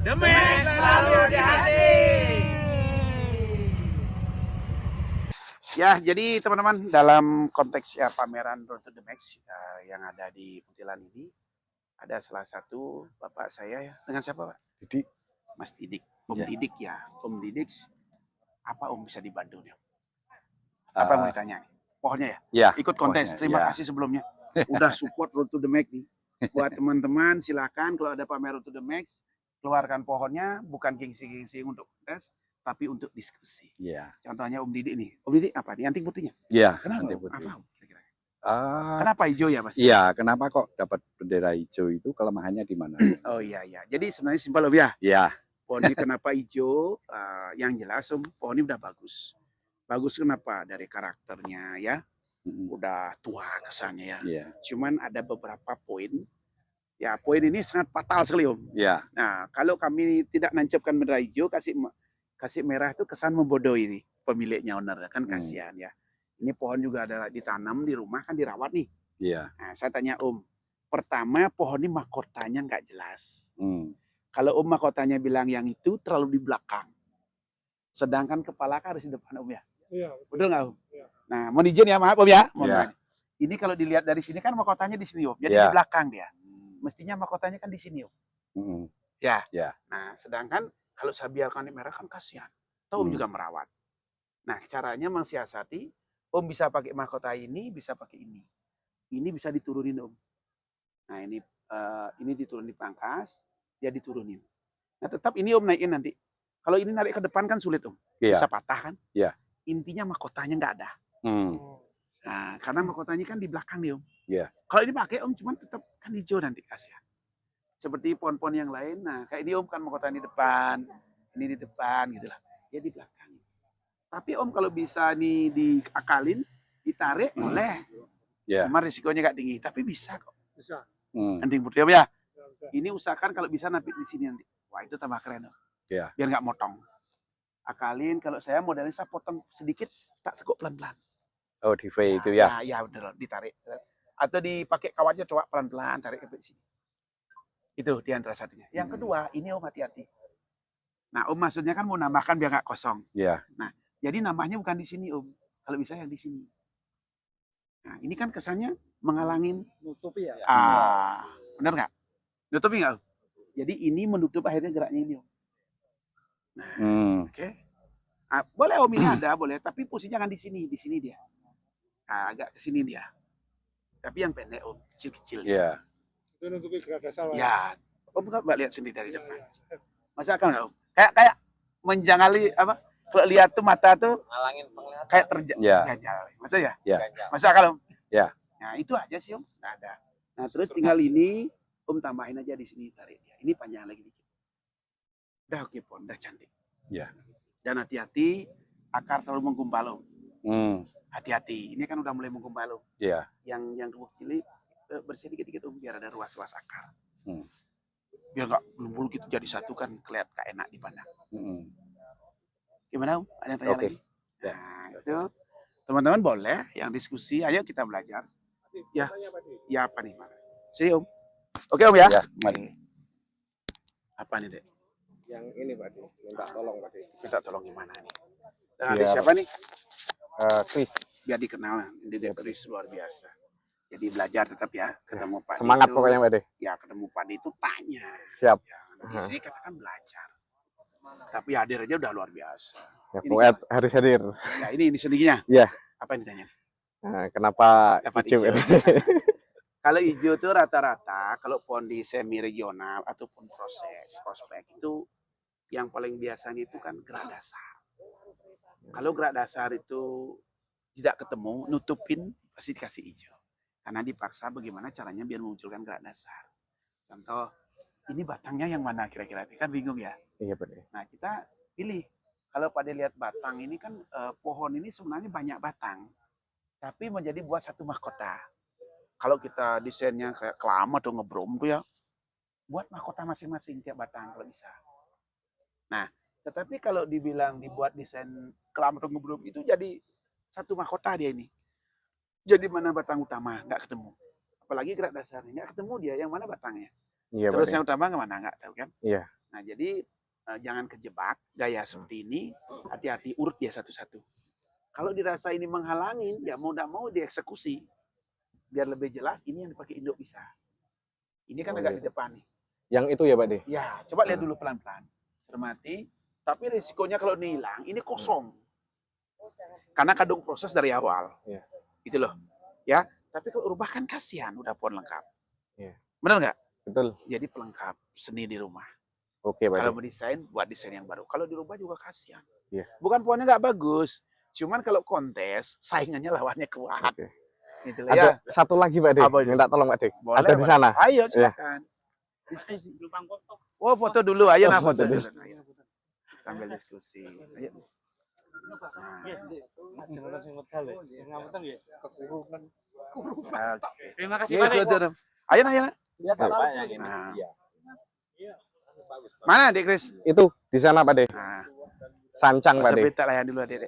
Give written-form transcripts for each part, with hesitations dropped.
Demek selalu di hati. Ya, jadi teman-teman dalam konteks ya pameran Road to the Max yang ada di Muntilan ini ada salah satu bapak saya ya. Dengan siapa, Pak? Didik. Mas Didik. Om Ya. Didik ya. Om Didik, apa Om bisa dibantu nih? Apa yang mau ditanya? Pohonnya ya? Ya. Ikut kontes. Pohonnya, Terima ya. kasih sebelumnya. Udah support Road to the Max nih. Buat teman-teman silakan kalau ada pamer Road to the Max, keluarkan pohonnya bukan gengsi-gengsi untuk kontes, tapi untuk diskusi. Iya. Contohnya Om Didik nih. Om Didik apa nih? Anting putihnya? Iya. Kenapa? Anting putih. Apa? Kira-kira? Ah, Kenapa hijau ya, Mas? iya. Kenapa kok dapat bendera hijau itu? Kelemahannya di mana? Oh iya iya. Jadi sebenarnya simpel Om ya. Iya. Pohonnya kenapa hijau? Yang jelas Om, pohonnya udah bagus. Bagus kenapa? Dari karakternya ya. Udah tua kesannya ya. Iya. Cuman ada beberapa poin. Ya poin ini sangat fatal sekali Om. Iya. Nah kalau kami tidak nancapkan bendera hijau, kasih merah itu kesan membodohi nih pemiliknya, owner kan kasihan ya. Ini pohon juga ada ditanam di rumah kan dirawat nih. Iya. Nah, saya tanya Om, pertama pohon ini mahkotanya nggak jelas. Kalau Om mahkotanya bilang yang itu terlalu di belakang, sedangkan kepala kan harus di depan Om ya. Iya. Betul nggak Om? Iya. Nah, mohon izin ya, maaf Om ya. Iya. Ini kalau dilihat dari sini kan mahkotanya di sini Om, jadi Iya. di belakang dia. Mestinya mahkotanya kan di sini Om. Ya. Ya. Nah, sedangkan kalau saya biarkan di merah kan kasihan. Tahu Om juga merawat. Nah, caranya mensiasati, Om bisa pakai mahkota ini, bisa pakai ini. Ini bisa diturunin Om. Nah, ini diturunin di pangkas, dia diturunin. Nah, tetap ini Om naikin nanti. Kalau ini narik ke depan kan sulit Om. Iya. Bisa patah kan? Iya. Intinya mahkotanya nggak ada. Nah, karena mahkotanya kan di belakang nih Om. Iya. Kalau ini pakai Om, cuman tetap kan hijau nanti kasihan. Seperti pohon-pohon yang lain, nah kayak ini Om kan mahkotanya di depan, ini di depan gitu lah. Dia di belakang. Tapi Om kalau bisa nih diakalin, ditarik boleh. Iya. Cuma risikonya nggak tinggi, tapi bisa kok. Bisa. Anting putih Om ya. Ini usahakan kalau bisa nampit di sini nanti. Wah itu tambah keren Om. Iya. Biar nggak motong. Akalin kalau saya modelnya saya potong sedikit, tak tekuk pelan-pelan. Oh di V itu ya? Ya bener, ditarik. Atau dipakai kawatnya coba pelan-pelan tarik ke sini. Itu di antara satunya. Yang kedua, ini Om hati-hati. Nah Om maksudnya kan mau nambahkan biar nggak kosong. Iya. Nah jadi nambahnya bukan di sini Om. Kalau bisa yang di sini. Nah ini kan kesannya menghalangin. Nutupi ya? Bener nggak? Nutupi nggak Om? Jadi ini menutup akhirnya geraknya ini Om. Nah, oke. Nah, boleh Om ini ada, boleh. Tapi posisinya jangan di sini dia. Nah, agak ke sini dia. Tapi yang pendek Om, kecil-kecil. Iya. Itu nutupi gerak dasar. Ya, Om nggak lihat sendiri dari depan. Masa kan nggak Om? Kayak menjangali apa? Kalau lihat tuh mata tuh Ngalangin penglihatan. kayak Ya. Masa ya? Ya. Masa kalau Om? Ya. Nah itu aja sih Om, nggak ada. Nah terus tinggal ini Om tambahin aja di sini tarik dia. Ini panjang lagi dikit. Udah oke Pon, udah cantik. Ya. Dan hati-hati akar terlalu menggumpal Om. Hati-hati, ini kan udah mulai menggumpal Om. Iya. Yang tubuh cilik bersih dikit-dikit Om, biar ada ruas-ruas akar. Biar nggak belum gitu jadi satu kan kelihatan gak enak dipandang. Gimana Om? Ada yang tanya lagi? Nah itu teman-teman boleh yang diskusi, ayo kita belajar. Ya, ya apa nih Pak? Sini Om. Oke Om ya. Ya, mari. Apa nih Dek? Yang ini Pak, minta tolong Pak. Minta tolong gimana nih? Dengan siapa nih? Chris. Biar dikenal, ini Chris luar biasa. Jadi belajar tetap ya, ketemu Pak. Semangat itu, pokoknya Pak De. Ya ketemu Pak itu tanya. Siap. Ya, ini katakan belajar. Tapi hadir aja udah luar biasa. Ya, pokoknya harus hadir. Ya ini sendirinya. Iya. Apa yang ditanya? Kenapa hijau? Kalau hijau itu rata-rata kalau pohon di semi regional ataupun prospek itu yang paling biasanya itu kan gerak dasar. Kalau gerak dasar itu tidak ketemu, nutupin pasti dikasih hijau. Karena dipaksa bagaimana caranya biar memunculkan gerak dasar. Contoh, ini batangnya yang mana kira-kira? Kan bingung ya? Iya Pak De. Nah kita pilih. Kalau pada lihat batang ini kan pohon ini sebenarnya banyak batang. Tapi menjadi buat satu mahkota. Kalau kita desainnya kayak kelam atau ngebrom tuh ya, buat mahkota masing-masing tiap batang kalau bisa. Nah, tetapi kalau dibilang dibuat desain kelam atau ngebrom itu jadi satu mahkota dia ini. Jadi mana batang utama nggak ketemu. Apalagi gerak dasarnya nggak ketemu dia yang mana batangnya. Iya, Terus yang utama kemana nggak tahu kan? Iya. Nah, jadi jangan kejebak gaya seperti ini, hati-hati urut dia satu-satu. Kalau dirasa ini menghalangin, ya mau tidak mau dieksekusi. Biar lebih jelas, ini yang dipakai induk bisa. Ini kan Oh, agak iya. di depan nih. Yang itu ya Pak De? Ya, coba lihat dulu pelan-pelan. Cermati. Tapi risikonya kalau ini hilang, ini kosong. Karena kadung proses dari awal. Iya. Gitu loh. Ya, tapi kalau rubah kan kasihan, udah pohon lengkap. Iya. Benar nggak? Betul. Jadi pelengkap seni di rumah. Oke Pak Kalau De. mau desain, buat desain yang baru. Kalau dirubah juga kasihan. Iya. Bukan pohonnya nggak bagus. Cuman kalau kontes, saingannya lawannya kuat. Oke. Gitu loh, Ada ya. satu lagi Pak De, Apa itu? minta tolong Pak De. Boleh, Ada di Pak. sana. Ayo, silakan. Oh, foto dulu. Ayo, nah, Oh, foto foto dulu. dulu. Ayo. Sambil diskusi. Ayo. Nah. Terima kasih Yes, Pak De. betul. Ayo, nah, ayo. Nah. Bapak yang ini. Nah. Iya. Mana, Dek Kris? Itu di sana Pak De. Nah, Sancang Pak masa De. beta lah yang dulu, Dek.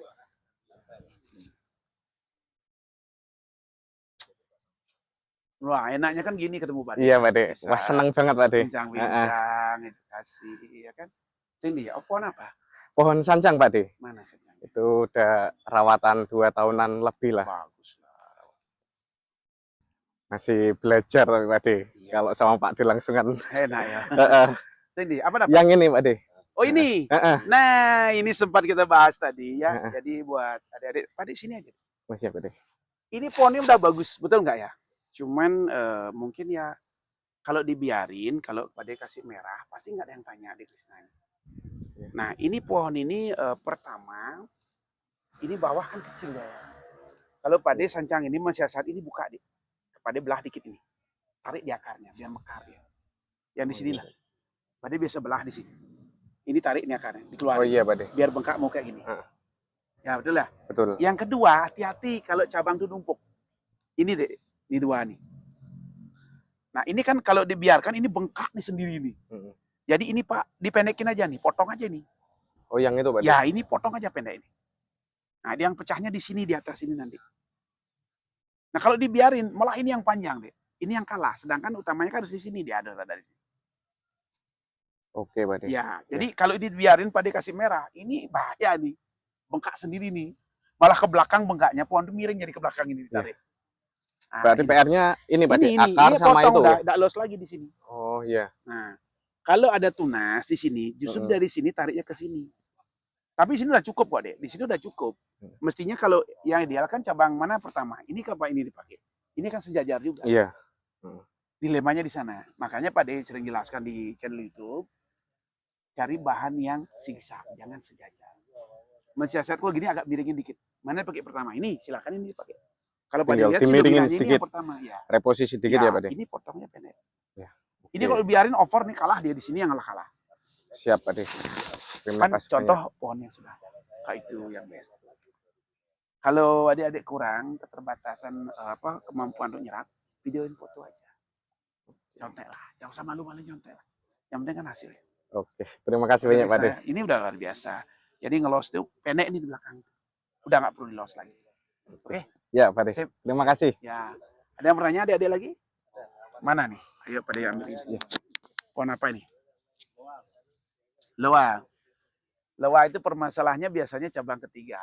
Wah, enaknya kan gini ketemu Pak De. Iya Pak De. Bisa Wah senang banget Pak De. bincang-bincang, edukasi, ya kan? Sini, ya, pohon apa? Pohon sancang Pak De. Mana saja? Itu udah rawatan 2 tahunan lebih lah. Bagus lah. Masih belajar tapi Pak De. Iya. Kalau sama Pak De langsung kan. Enak ya. Heeh. Sini, apa dapat? Yang ini Pak De. Oh, ini. Heeh. Nah, ini sempat kita bahas tadi ya. Heeh. Jadi buat adik-adik, Pak De sini aja. Masih Pak De. Ini pohonnya udah bagus, betul nggak ya? Cuman mungkin ya kalau dibiarin, kalau Pak De kasih merah, pasti nggak ada yang tanya di Krisna ini. Nah, ini pohon ini pertama, ini bawah kan kecil ya. Kalau Pak De sancang ini mensiasat ini buka deh. Pak De belah dikit ini. Tarik di akarnya biar mekar ya. Yang di sini lah. Pak De biasa belah di sini. Ini tarik ini akarnya, dikeluarin. Oh iya Pak De. Biar bengkak mau kayak gini. Heeh. Ya betul lah. Betul. Yang kedua, hati-hati kalau cabang itu numpuk. Ini deh, ini dua nih. Nah, ini kan kalau dibiarkan ini bengkak nih sendiri nih. Heeh. Jadi ini Pak, dipendekin aja nih, potong aja nih. Oh yang itu Pak De. Ya, ini potong aja pendek ini. Nah, yang pecahnya di sini, di atas ini nanti. Nah, kalau dibiarin, malah ini yang panjang deh. Ini yang kalah. Sedangkan utamanya kan harus di sini, dia ada dari sini. Oke Pak De. Ya, jadi kalau dibiarin Pak De kasih merah, ini bahaya nih. Bengkak sendiri nih. Malah ke belakang bengkaknya, pohon itu miring jadi ke belakang ini ditarik. Nah, Berarti ini. PR-nya ini Pak De, ini akar sama potong, itu. nggak los lagi di sini. Oh iya. Nah, kalau ada tunas di sini, justru Heeh. dari sini tariknya ke sini. Tapi di sini udah cukup kok, Dek. Di sini udah cukup. Mestinya kalau yang ideal kan cabang mana pertama? Ini ke apa ini dipakai? Ini kan sejajar juga. Iya. Dilemanya di sana. Makanya Pak De sering jelaskan di channel YouTube, cari bahan yang zigzag, jangan sejajar. Mensiasat kalau gini agak miringin dikit. Mana pakai pertama? Ini silakan ini dipakai. Kalau Pak De Tinggal lihat sih dimiringin dominannya ini sedikit. yang pertama ya. Reposisi dikit ya Pak De. Ini potongnya pendek. Ya. Ini Oke. kalau biarin over nih kalah dia di sini yang kalah. Siap Pak De. Terima Kan kasih contoh banyak. pohon yang sudah kayak itu yang best. Kalau adik-adik kurang keterbatasan kemampuan untuk nyerap, videoin foto aja. Contek lah, jangan usah malu-malu nyontek lah. Yang penting kan hasilnya. Oke, terima kasih banyak Pak De. Ini udah luar biasa. Jadi ngelos tuh pendek ini di belakang. Udah nggak perlu di-los lagi. Oke, Ya Pak De. sip. Terima kasih. Ya. Ada yang bertanya adik-adik lagi? Mana nih? Ayo pada ambil ini. Pohon apa ini? Loa. Loa itu permasalahannya biasanya cabang ketiga.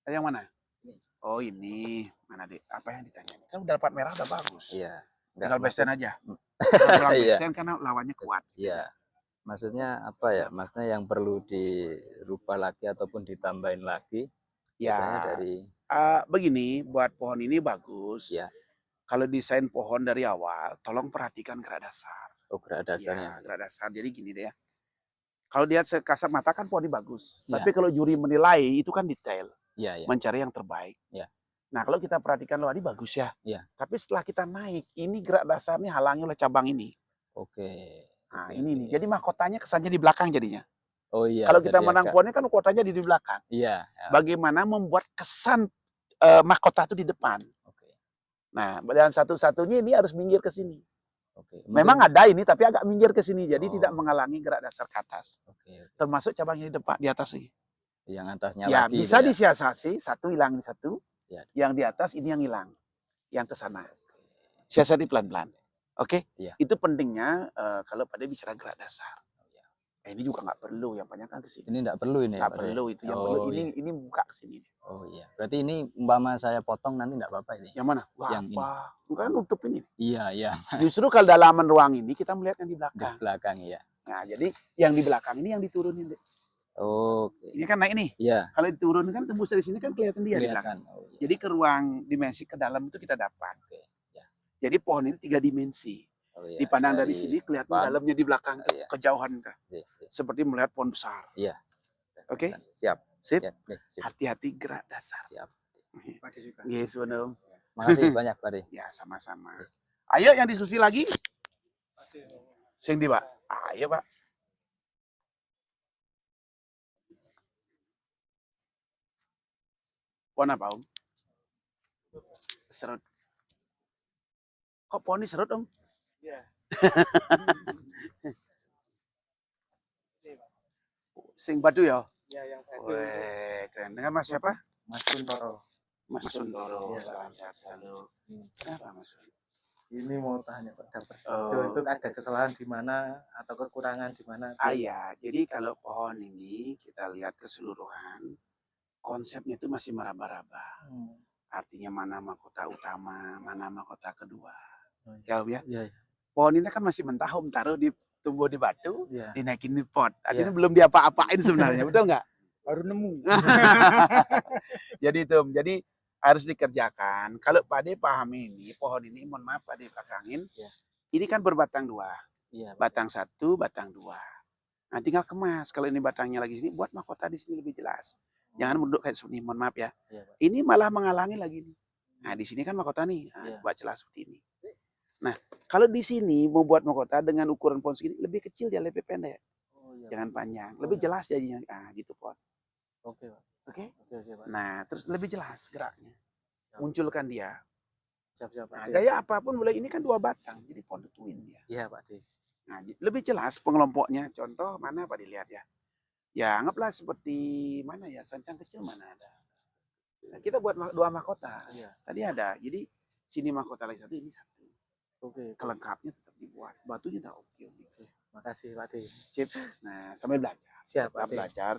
Yang mana? Oh ini. Mana dek? Apa yang ditanya? Kan udah dapat merah udah bagus. Iya. Tinggal besten aja. Kalau Iya. besten karena lawannya kuat. Iya. Maksudnya apa ya? Maksudnya yang perlu dirubah lagi ataupun ditambahin lagi. Misalnya Ya. dari Begini, buat pohon ini bagus. Ya. Kalau desain pohon dari awal, tolong perhatikan gerak dasar. gerak dasarnya. Ya, gerak dasar. Jadi gini deh ya. Kalau lihat sekasat mata kan pohon ini bagus. Ya. Tapi kalau juri menilai itu kan detail. Iya, iya. Mencari yang terbaik. Ya. Nah kalau kita perhatikan loh ini bagus ya. Ya. Tapi setelah kita naik, ini gerak dasarnya halangi oleh cabang ini. Oke. Nah Oke, ini oke. nih. Jadi mahkotanya kesannya di belakang jadinya. Oh iya. Kalau kita jadi menang agak- pohonnya kan mahkotanya di belakang. Iya. Ya. Bagaimana membuat kesan mahkota itu di depan. Oke. Nah, dan satu-satunya ini harus minggir ke sini. Oke. Memang Mungkin- ada ini tapi agak minggir ke sini. Jadi Oh. tidak menghalangi gerak dasar ke atas. Oke. Termasuk cabangnya di depan, di atas sih. Yang atasnya Ya, lagi. bisa gitu ya. disiasati, satu hilang di satu. Ya. Yang di atas ini yang hilang. Yang ke sana. Siasati pelan-pelan. Oke? Iya. Itu pentingnya kalau pada bicara gerak dasar. Ini juga nggak perlu, yang banyak kan ke sini. Ini enggak perlu ini ya, Nggak Pak, perlu itu, yang Oh, perlu iya. ini buka ke sini. Oh iya. Berarti ini umpama saya potong nanti enggak apa-apa ini. Yang mana? Wah, Yang ini. apa? Kan nutup ini. Iya, iya. Justru kalau dalaman ruang ini kita melihat yang di Di belakang. belakang ya. Nah, jadi yang di belakang ini yang diturunin, Dek. Oke. Ini kan naik nih. Iya, Kalau diturunkan kan tembus dari sini kan kelihatan dia di belakang. kelihatan. Oh, iya. Jadi ke ruang dimensi ke dalam itu kita dapat. Oke, ya. Jadi pohon ini 3 dimensi. Oh, iya. Dipandang dari sini kelihatan depan. dalamnya di belakang, Iya. kejauhan. Iya, iya. Seperti melihat pohon besar. Iya. Oke? Siap. Sip. Siap. Nih, sip. Hati-hati gerak dasar. Siap. Yes, Om. Makasih banyak, Pak De. Ya, sama-sama. Ayo yang diskusi lagi. Sing di, Pak. Ayo, Pak. Pohon apa, Om? Serut. Kok pohon ini serut, Om? Iya. Sing batu ya? Ya, yang satu Weh, keren. Dengan Mas siapa? Mas Kuntoro. Mas Sundoro. Iya. Salam sehat selalu. Kenapa, Mas? Ini mau tanya Pak Dapat. Oh. Untuk ada kesalahan di mana atau kekurangan di mana? Iya, jadi kalau pohon ini kita lihat keseluruhan, konsepnya itu masih meraba-raba. Hmm. Artinya mana mahkota utama, mana mahkota kedua. Oh, Ya, Om ya. Iya, iya. Pohon ini kan masih mentah, Om, taruh di tumbuh di batu, Iya. dinaikin di pot. Artinya Iya. belum diapa-apain sebenarnya, betul nggak? Baru nemu. Jadi itu, Om. Jadi harus dikerjakan. Kalau Pak De pahami ini, pohon ini, mohon maaf Pak De belakangin, Iya. ini kan berbatang 2. Iya, Pak. Batang 1, batang 2. Nah, tinggal kemas. Kalau ini batangnya lagi sini, buat mahkota di sini lebih jelas. Jangan menduduk kayak seperti ini, mohon maaf ya. Iya, Pak. Ini malah menghalangi lagi nih. Nah, di sini kan mahkota nih, nah, Iya. buat celah seperti ini. Nah, kalau di sini membuat mahkota dengan ukuran pohon segini, lebih kecil dia, lebih pendek. Oh, iya. Jangan panjang. Lebih jelas jadinya. Ah, gitu pohon. Oke, Pak. Oke? Oke, Pak. Nah, terus lebih jelas geraknya. Siap. Munculkan dia. Siap, Pak. Nah, De. gaya apapun boleh, ini kan 2 batang, jadi pohon twin dia. Iya, Pak De. Nah, lebih jelas pengelompoknya. Contoh mana Pak dilihat ya. Ya, anggaplah seperti mana ya, sancang kecil mana ada. Nah, kita buat 2 mahkota. Iya. Tadi ada. Jadi sini mahkota lagi 1, ini 1. Oke. Kelengkapnya tetap dibuat. Batunya udah oke. Makasih, Pak De. Sip. Nah, sambil belajar. Siap, Tetap Pak De. belajar.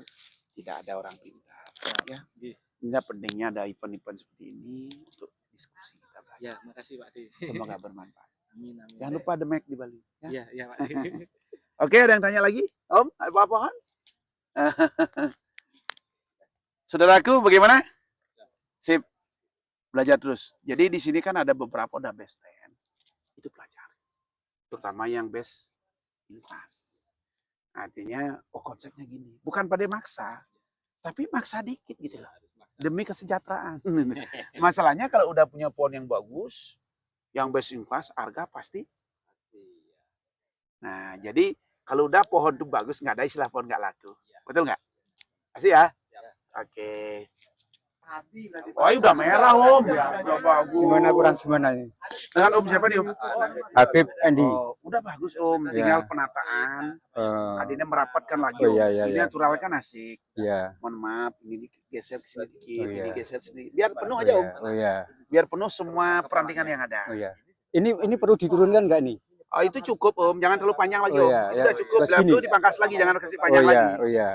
Tidak ada orang pintar. Ya. Iya. Ini pentingnya ada event-event seperti ini untuk diskusi. Kita belajar. Ya, makasih, Pak De. Semoga bermanfaat. Amin, amin. Jangan lupa The Mac di Bali. Ya. Iya, iya, Pak De. Oke, ada yang tanya lagi? Om, apa pohon? Saudaraku, bagaimana? Sip. Belajar terus. Jadi di sini kan ada beberapa udah best 10. Itu pelajari. Terutama yang best in class. Artinya, oh konsepnya gini. Bukan pada maksa, tapi maksa dikit gitu loh. Demi kesejahteraan. Masalahnya kalau udah punya pohon yang bagus, yang best in class, harga pasti. Nah, jadi kalau udah pohon itu bagus, nggak ada istilah pohon nggak laku. Betul nggak? Kasih ya. Oke. Oh, udah merah, Om. Udah bagus. Gimana kurang gimana ini? Dengan Om siapa nih, Om? Habib Endi. Oh, udah bagus, Om. Tinggal penataan. Adanya merapatkan lagi, Oh, Om. iya, iya, Ini iya. natural kan asik. Iya. Mohon maaf, ini digeser ke sini dikit, Oh, iya. ini geser sini. Biar penuh aja, Om. Oh iya. Biar penuh semua perantingan yang ada. Oh iya. Ini perlu diturunkan nggak nih? Oh, itu cukup, Om. Jangan terlalu panjang lagi, Oh, Om. iya, Itu iya. udah cukup. Terus Lah gini. itu dipangkas lagi, jangan kasih Oh panjang iya, lagi. oh iya.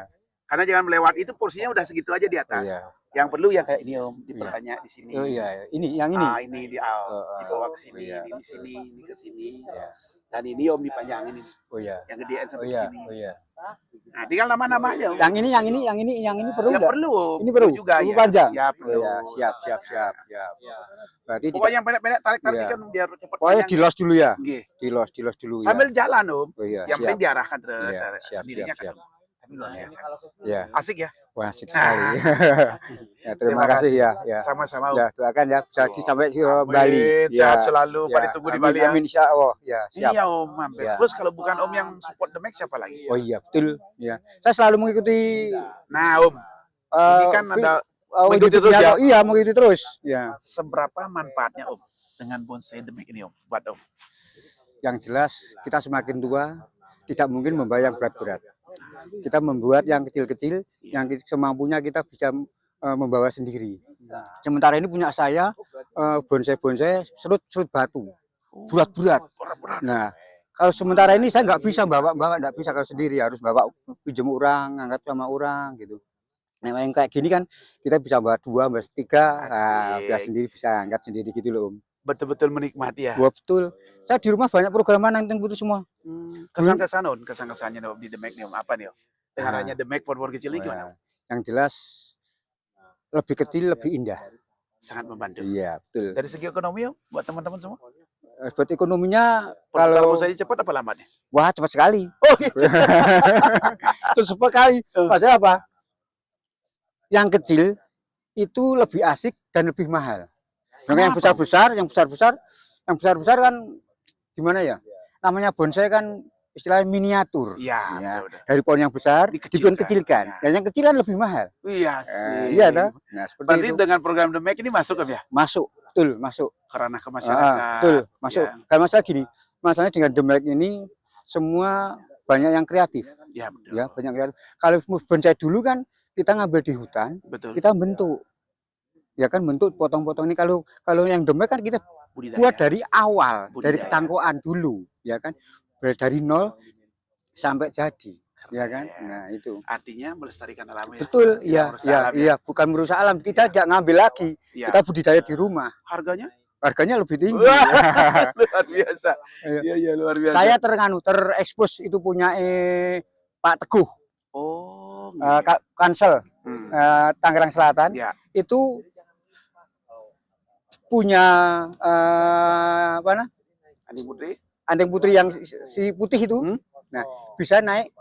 Karena jangan melewati itu porsinya udah segitu aja di Oh atas. iya. Yang perlu ya kayak ini, Om. Diperbanyak di sini. Oh iya, ini yang ini. Ah, ini dibawa ke sini, iya. ini di sini, ini ke sini. Iya. Dan ini Om dipanjangin ini. Oh iya. Yang gedean Oh sampai iya, sini. oh iya. Nah, tinggal nama-nama aja, Om. Yang ini perlu Ya nggak? perlu, Om. Ini perlu juga perlu ya. panjang. Ya, Oh perlu. iya, siap. Berarti Pokoknya yang pendek-pendek tarik-tarik Iya. kan biar cepat pokoknya panjang. dilos dulu ya. Nggih. Dilos dulu ya. Sambil jalan, Om. Oh iya, Yang penting siap. diarahkan terus. Iya, siap, sendirinya siap. kan. Tapi luar biasa. Ya. Asik ya? Wah, asik sekali. Ya, terima Terima kasih ya. Ya. Sama-sama, Om. Ya, doakan ya bisa sampai ke Bali. Amin, sehat selalu. Pada tunggu di Bali ya. Amin, insya Allah. Ya, siap. Iya, Om, mampir. Ya. Terus kalau bukan Om yang support The Mac, siapa lagi? Oh iya, betul. Ya. Saya selalu mengikuti Nah, Om, ini kan ada mengikuti YouTube terus ya? Iya, mengikuti terus. Ya. seberapa manfaatnya, Om, dengan bonsai The Mac ini, Om, buat Om? Yang jelas kita semakin tua tidak mungkin membawa yang berat-berat. Kita membuat yang kecil-kecil, yang semampunya kita bisa membawa sendiri. Sementara ini punya saya bonsai-bonsai serut batu, berat-berat. Nah, Kalau sementara ini saya nggak bisa bawa nggak bisa kalau sendiri, harus bawa pinjam orang, ngangkat sama orang gitu. Nah, yang kayak gini kan kita bisa bawa 2, bawa 3, biar Asik. sendiri bisa angkat sendiri gitu loh Om. Betul-betul menikmati ya. Wah betul. Saya di rumah banyak programan yang itu semua. Kesan-kesan Om, kesan-kesannya Om di The Mac nih Om, apa nih Om? Dengan Nah. adanya The Mac pohon kecil ini gimana? Om? Yang jelas lebih kecil lebih indah. Sangat membantu. Iya betul. Dari segi ekonomi Om, buat teman-teman semua. Buat ekonominya Kalau kalau saya cepat apa lambat nih? wah cepat sekali. Oh, gitu. Terus sekali. Maksudnya apa? Yang kecil itu lebih asik dan lebih mahal. Yang besar-besar, yang besar-besar kan gimana ya? Namanya bonsai kan istilahnya miniatur. Iya, Ya, betul. dari pohon yang besar Dikecilkan. Dan yang kecil kan lebih mahal. Iya sih. Iya dah. Nah, seperti Berarti itu. dengan program The Mac ini masuk Om ya? Masuk, betul, masuk. Karena ke masyarakat. Betul, masuk. Ya. Karena masalah gini, masalahnya dengan The Mac ini semua banyak yang kreatif. Ya, betul. Ya, banyak kreatif. Kalau bonsai dulu kan kita ngambil di hutan, Betul. kita bentuk. Ya kan bentuk potong-potong ini kalau yang The Mac kan kita Budidaya. buat dari awal, dari Budidaya. kecangkokan dulu, ya kan. Dari nol sampai jadi, ya kan. Ya. Nah, itu. Artinya melestarikan alam ya. Betul, Tidak iya, merusak iya, alam ya. iya, bukan merusak alam. Kita Iya. tidak ngambil lagi. Iya. Kita budidaya di rumah. Harganya Harganya lebih tinggi. Wah, luar biasa. Iya. Iya, iya, luar biasa. Saya terekspos itu punya Pak Teguh, Oh, Kansel Hmm. Tangerang Selatan. Ya. Itu punya apa nah? Andi Putri. Anting putri yang si putih itu. Hmm. Nah, bisa naik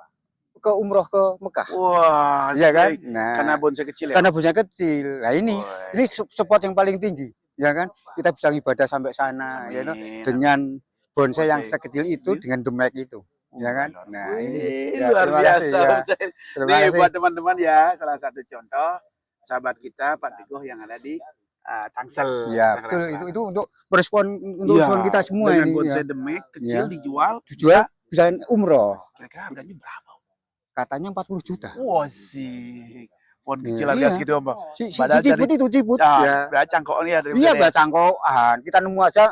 ke umroh ke Mekah. Wah, Iya kan? asik. Nah, Karena bonsai kecil ya. karena bonsai kecil. Nah, ini Woi. spot yang paling tinggi, ya kan? Kita bisa ibadah sampai sana, ya kan? Amin. Dengan bonsai yang Bonsai. sekecil itu dengan The Mac itu, ya kan? Nah, ini Wih, ya, luar terima biasa. kasih, ya. Bonsai. Terima Nih kasih. buat teman-teman ya, salah satu contoh sahabat kita Pak Teguh yang ada di Tangsel. Ya, Tangerang betul. Selatan. Itu untuk merespon untuk Iya, respon kita semua dengan ini. bonsai Ya. The Mac kecil Iya. dijual, Dijual bisa umroh. kira-kira harganya berapa? Katanya 40 juta. Wah sih, pohon kecil Iya. harga segitu Om. Si Padahal ciput itu ciput. Nah, Ya. berarti cangkoknya dari Iya, baca cangkokan. Kita nemu aja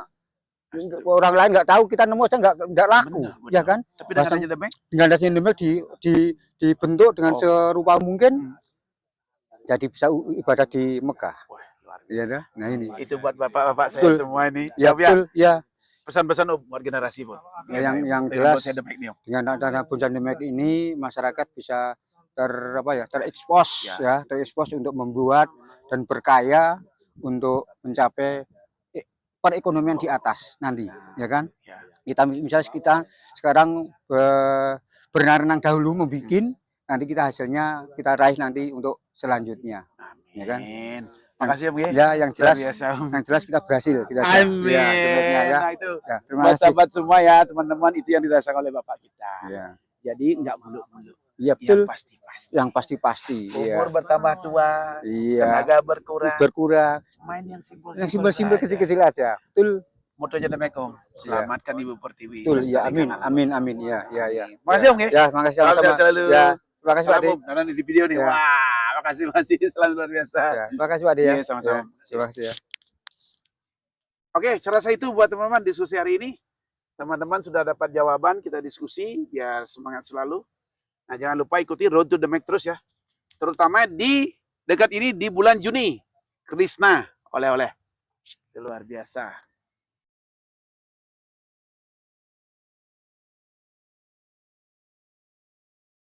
orang lain nggak tahu, kita nemu aja nggak laku, Benar, benar. ya kan? Tapi dengan Pasang- adanya The Mac, Dengan dasar demek dibentuk dengan Oh. serupa mungkin, Hmm. jadi bisa ibadah di Mekah. wah, luar biasa. Iya dah. Nah ini. Itu buat bapak-bapak saya Betul. semua ini. Ya Om, ya, betul. Ya pesan-pesan Om buat generasi pun. Ya, yang Dengan jelas bonsai The Mac nih, Om. dengan adanya bonsai demek ini masyarakat bisa terekspos ya, terekspos untuk membuat dan berkaya untuk mencapai perekonomian di atas nanti, ya kan? Ya. Kita misalnya kita sekarang berenang dahulu membikin, nanti kita hasilnya kita raih nanti untuk selanjutnya, ya kan? Amin. Makasih Om. Ya, yang Luar jelas, biasa, Om. yang jelas kita berhasil. Kita Amin. Ya, demetnya, ya. Nah itu Ya, terima buat kasih. sahabat semua ya, teman-teman, itu yang dirasakan oleh bapak kita. Ya, Jadi nggak muluk-muluk, iya yang betul. pasti-pasti. Yang pasti-pasti. Umur Iya. bertambah tua, Iya. tenaga berkurang. Berkurang. Main yang simpel. Yang simpel-simpel kecil-kecil aja. Betul. Motonya The Mac, Om. Selamatkan Ibu Pertiwi. Betul. Ya, Lestarikan amin. alam. Amin. Amin. Ya, ya, ya. Makasih Om ya. Ya, makasih Salam sama-sama. sehat selalu. Ya, terima kasih Pak Salam Ade. Om. Karena di video nih. Ya. Wah, makasih masih selalu luar biasa. Ya, terima kasih Pak Ade ya. Iya, sama-sama. Ya, terima kasih ya. Oke, cara saya itu buat teman-teman diskusi hari ini. Teman-teman sudah dapat jawaban, kita diskusi biar semangat selalu. Nah, jangan lupa ikuti Road to the Mac terus ya. Terutama di dekat ini di bulan Juni. Krishna oleh-oleh. Luar biasa.